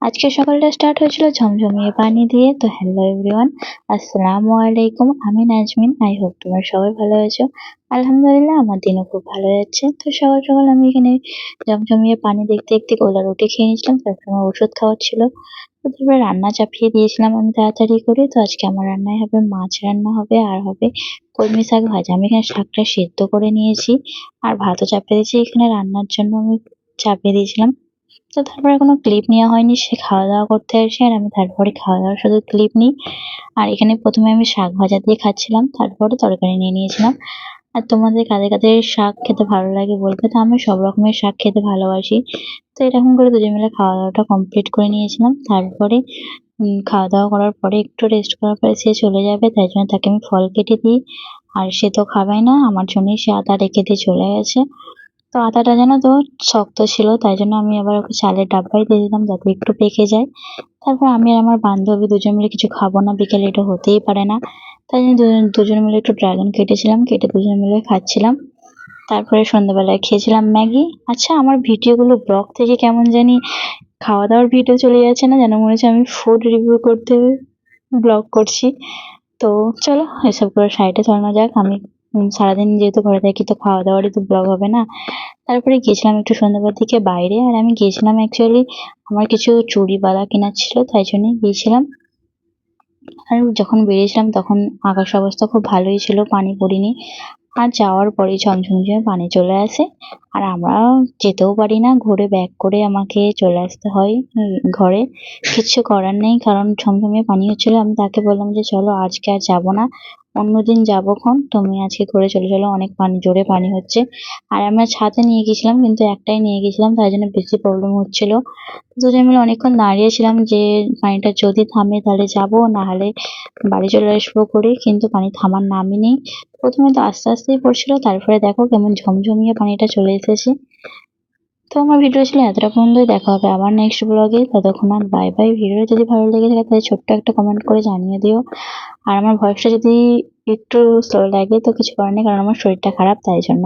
আজকে সকালটা স্টার্ট হয়েছিল ঝমঝমিয়ে পানি দিয়ে। তো হ্যালো এভরিওয়ান, আসসালামু আলাইকুম। আমি নাজমিন। আই হোপ তোমরা সবাই ভালো আছো। আলহামদুলিল্লাহ আমার দিনও খুব ভালো যাচ্ছে। তো সকাল সকাল আমি এখানে ঝমঝমিয়ে পানি দেখতে দেখতে গোলা রুটি খেয়ে নিয়েছিলাম, তারপর আমার ওষুধ খাওয়ার ছিল। তো তারপরে রান্না চাপিয়ে দিয়েছিলাম আমি তাড়াতাড়ি করে। তো আজকে আমার রান্নায় হবে মাছ রান্না হবে, আর হবে কলমি শাক ভাজা। আমি এখানে শাকটা সেদ্ধ করে নিয়েছি আর ভাতও চাপিয়ে দিয়েছি। এখানে রান্নার জন্য আমি চাপিয়ে দিয়েছিলাম। তো তারপরে কোনো ক্লিপ নেওয়া হয়নি। সে খাওয়া-দাওয়া করতে আসে আর আমি তারপরে খাওয়া-দাওয়ার শুধু ক্লিপ নিই। আর এখানে ১ম এ আমি শাক ভাজা দিয়ে খাচ্ছিলাম, তারপরে তরকারি নিয়ে নিয়েছিলাম। আর তোমাদের কাদের, কাদের শাক খেতে ভালো লাগে বলবে? তো আমি সব রকমের শাক খেতে ভালোবাসি। তো এরকম করে দুজন মিলে খাওয়া-দাওয়াটা কমপ্লিট করে নিয়েছিলাম। তারপরে খাওয়া-দাওয়া করার পরে একটু রেস্ট করার পরে সে চলে যাবে, তাই জন্য তাকে আমি ফল কেটে দিই। আর সে তো খাবেই না, আমার জন্যই সে আদা রেখে দিয়ে চলে গেছে। তো আটাটা জানো তো শক্ত ছিল, তাই জন্য আমি আবার ওকে চালের ডাব্বায় দিয়ে দিলাম যাতে একটু পেকে যায়। তারপর আমি আর আমার বান্ধবী দুজন মিলে কিছু খাবো না, বিকেলে এটা হতেই পারে না। তাই জন্য দুজন মিলে একটু ড্রাগন কেটেছিলাম, কেটে দুজন মিলে খাচ্ছিলাম। তারপরে সন্ধ্যাবেলায় খেয়েছিলাম ম্যাগি। আচ্ছা, আমার ভিডিওগুলো ব্লগ থেকে কেমন জানি খাওয়া দাওয়ার ভিডিও চলে যাচ্ছে না, যেন মনে হচ্ছে আমি ফুড রিভিউ করতে ব্লগ করছি। তো চলো এসব করে সাইডে সরানো যাক। আমি সারাদিন যেহেতু ঘরে থাকি, তো খাওয়া দাওয়ারই তো ব্লগ হবে না। তারপরে গিয়েছিলাম একটু সন্ধ্যাবেলার দিকে বাইরে। আর আমি গিয়েছিলাম অ্যাকচুয়ালি আমার কিছু চুড়ি বালা কেনার ছিল, তাই জন্যই গিয়েছিলাম। আর যখন বেরিয়েছিলাম তখন আকাশ অবস্থা খুব ভালোই ছিল, পানি পড়েনি। আর যাওয়ার পরেই ঝমঝমিয়ে পানি চলে আসে। আর আমরা যেতেও পারি না, ঘুরে ব্যাক করে আমাকে চলে আসতে হয় ঘরে। কিচ্ছু করার নেই, কারণ ঝমঝমিয়ে পানি হচ্ছিল। আমি তাকে বললাম যে চলো আজকে আর যাবো না, অন্যদিন যাবোখন, তুমি আজকে করে চলে চলো, অনেক পানি, জোরে পানি হচ্ছে। আর আমরা ছাতা নিয়ে গেছিলাম, কিন্তু একটাই নিয়ে গেছিলাম, তাই জন্য বেশি প্রবলেম হচ্ছিল। দুজন মিলে অনেকক্ষণ দাঁড়িয়েছিলাম যে পানিটা যদি থামে তাহলে যাবো, না হলে বাড়ি চলে আসবো করে, কিন্তু পানি থামার নামই নেই। প্রথমে তো আস্তে আস্তেই পড়ছিল, তারপরে দেখো কেমন ঝমঝমিয়ে পানিটা চলে এসেছে। তো আমার ভিডিও ছিল এতটা পর্যন্তই। দেখা হবে আবার নেক্সট ব্লগে। ততক্ষণ আর বাই বাই। ভিডিও যদি ভালো লেগে থাকে তাহলে ছোট্ট একটা কমেন্ট করে জানিয়ে দিও। আর আমার ভয়েসটা যদি একটু স্লো লাগে তো কিছু করার নেই, কারণ আমার শরীরটা খারাপ, তাই জন্য।